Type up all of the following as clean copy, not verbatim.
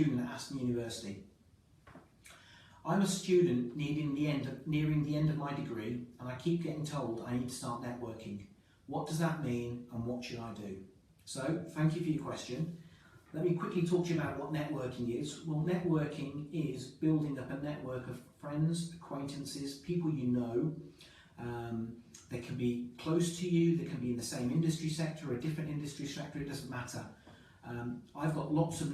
student at Aston University. I'm a student nearing the end of my degree, and I keep getting told I need to start networking. What does that mean, and what should I do? So, thank you for your question. Let me quickly talk to you about what networking is. Well, networking is building up a network of friends, acquaintances, people you know. They can be close to you, they can be in the same industry sector or a different industry sector, it doesn't matter. I've got lots of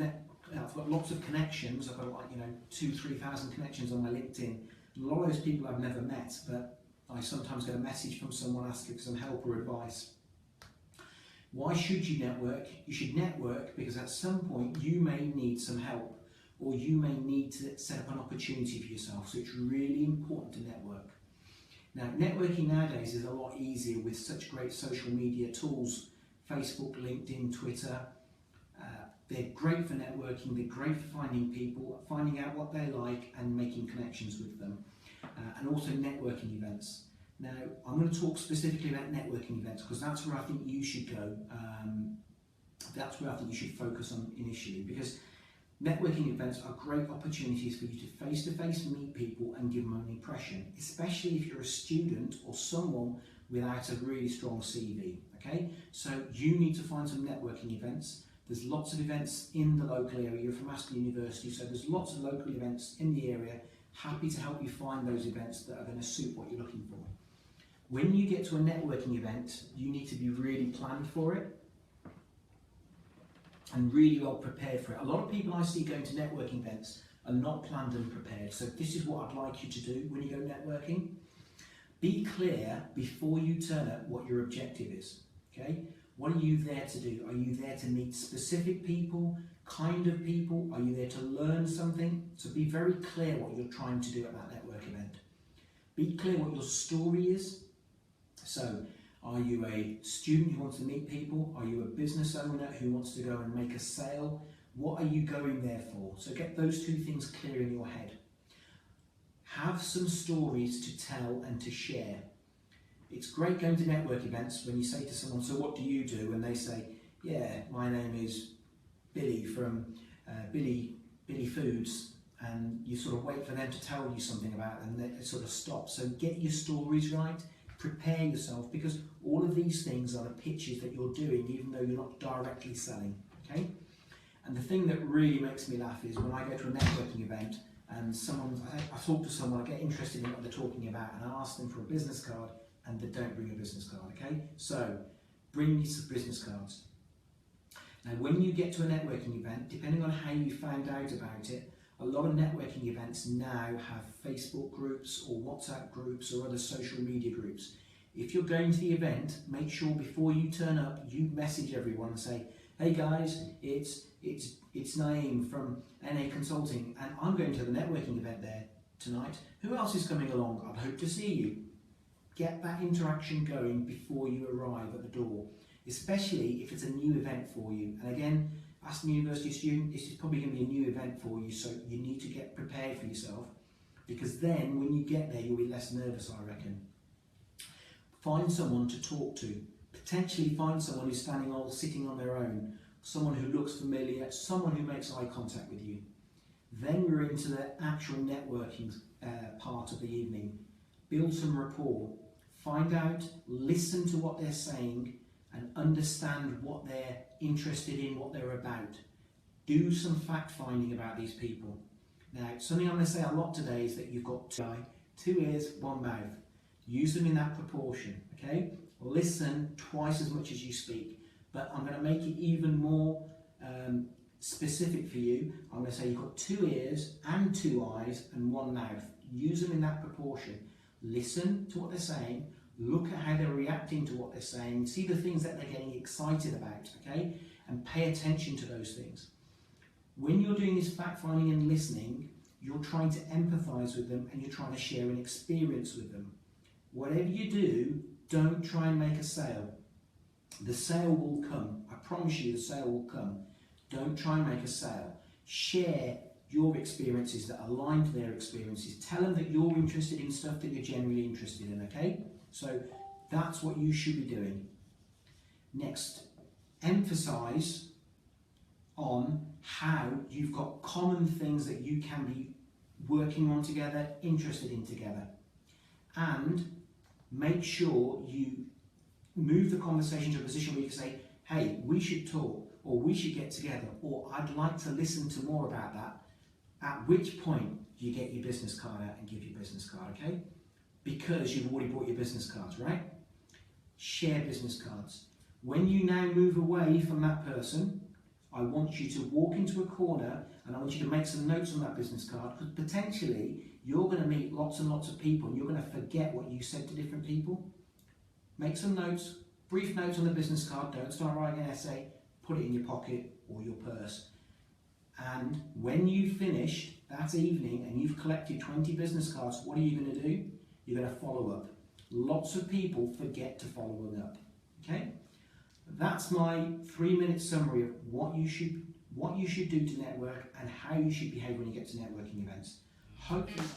connections. I've got like 2,000-3,000 connections on my LinkedIn. A lot of those people I've never met, but I sometimes get a message from someone asking for some help or advice. Why should you network? You should network because at some point you may need some help, or you may need to set up an opportunity for yourself. So it's really important to network. Now, networking nowadays is a lot easier with such great social media tools, Facebook, LinkedIn, Twitter. They're great for networking, they're great for finding people, finding out what they like and making connections with them. And also networking events. Now, I'm going to talk specifically about networking events because that's where I think you should go. That's where I think you should focus on initially, because networking events are great opportunities for you to face-to-face meet people and give them an impression, especially if you're a student or someone without a really strong CV, okay? So you need to find some networking events. There's lots of events in the local area. You're from Aston University, so there's lots of local events in the area. Happy to help you find those events that are going to suit what you're looking for. When you get to a networking event, you need to be really planned for it and really well prepared for it. A lot of people I see going to networking events are not planned and prepared. So this is what I'd like you to do when you go networking. Be clear before you turn up what your objective is, okay? What are you there to do? Are you there to meet specific people, kind of people? Are you there to learn something? So be very clear what you're trying to do at that network event. Be clear what your story is. So, are you a student who wants to meet people? Are you a business owner who wants to go and make a sale? What are you going there for? So get those two things clear in your head. Have some stories to tell and to share. It's great going to network events when you say to someone, so what do you do? And they say, yeah, my name is Billy from Billy Foods. And you sort of wait for them to tell you something about them, and they sort of stop. So get your stories right, prepare yourself, because all of these things are the pitches that you're doing, even though you're not directly selling, okay? And the thing that really makes me laugh is when I go to a networking event and I talk to someone, I get interested in what they're talking about, and I ask them for a business card, and they don't bring a business card, okay? So bring some business cards. Now, when you get to a networking event, depending on how you found out about it, a lot of networking events now have Facebook groups or WhatsApp groups or other social media groups. If you're going to the event, make sure before you turn up, you message everyone and say, hey guys, it's Naeem from NA Consulting, and I'm going to the networking event there tonight. Who else is coming along? I'd hope to see you. Get that interaction going before you arrive at the door, especially if it's a new event for you. And again, Aston University student, this is probably going to be a new event for you, so you need to get prepared for yourself, because then when you get there, you'll be less nervous, I reckon. Find someone to talk to. Potentially find someone who's sitting on their own, someone who looks familiar, someone who makes eye contact with you. Then we're into the actual networking part of the evening. Build some rapport. Find out, listen to what they're saying, and understand what they're interested in, what they're about. Do some fact finding about these people. Now, something I'm going to say a lot today is that you've got two ears, one mouth. Use them in that proportion, okay? Listen twice as much as you speak, but I'm going to make it even more specific for you. I'm going to say you've got 2 ears and 2 eyes and 1 mouth. Use them in that proportion. Listen to what they're saying. Look at how they're reacting to what they're saying. See the things that they're getting excited about, okay? And pay attention to those things. When you're doing this fact-finding and listening, you're trying to empathise with them and you're trying to share an experience with them. Whatever you do, don't try and make a sale. The sale will come. I promise you the sale will come. Don't try and make a sale. Share your experiences that align to their experiences. Tell them that you're interested in stuff that you're genuinely interested in, okay? So that's what you should be doing. Next, emphasise on how you've got common things that you can be working on together, interested in together. And make sure you move the conversation to a position where you can say, hey, we should talk, or we should get together, or I'd like to listen to more about that. At which point you get your business card out and give your business card, okay? Because you've already bought your business cards, right? Share business cards. When you now move away from that person, I want you to walk into a corner and I want you to make some notes on that business card, because potentially you're going to meet lots and lots of people and you're going to forget what you said to different people. Make some notes, brief notes on the business card. Don't start writing an essay. Put it in your pocket or your purse. And when you've finished that evening and you've collected 20 business cards, what are you going to do? You're going to follow up. Lots of people forget to follow up. Okay? That's my 3-minute summary of what you should do to network and how you should behave when you get to networking events. Hopefully.